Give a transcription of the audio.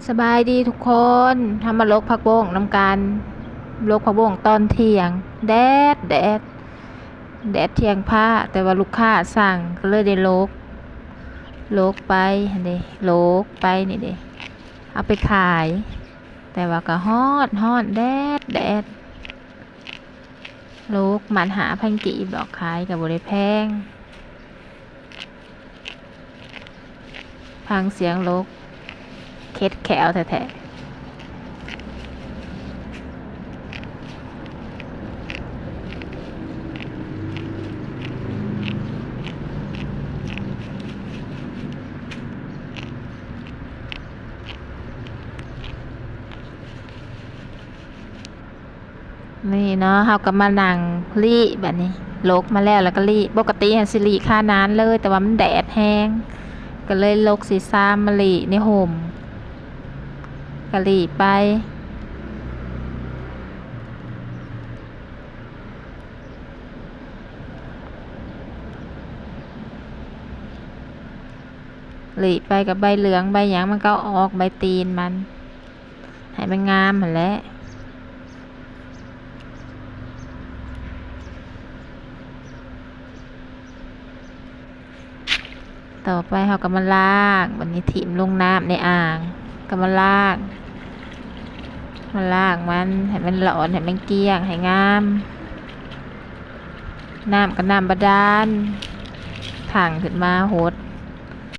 สบายดีทุกคนทำมาลกผักบงน้ำกันลกผักบงตอนเที่ยงแดดเที่ยงผ้าแต่ว่าลูกค้าสั่งก็เลยได้ลกไปเด้ลกไปนี่เด้เอาไปขายแต่ว่าก็ฮอดแดดลกมันหา1,000 กีบดอกขายกับบ่ได้แพงฟังเสียงลกเค็ดแขวแท้ๆนี่เนาะเฮาก็มานั่งลี่แบบนี้ลกมาแล้วก็ลี่ปกติสิลี่ค่านานเลยแต่ว่ามันแดดแห้งก็เลยลกสีซ้ำมาลี่ในห่มก็ลี่ไปหลีไปกับใบเหลืองใบหยางมันก็ออกใบตีนมันให้มันงามเหมือนแล้วต่อไปเขาก็มาล้างวันนี้ถิ่มลงน้ำในอ่างก็มาล้างมันให้มันหลอนให้มันเกลี้ยงให้งามน้ำก็น้ำบาดาลถังขึ้นมาหด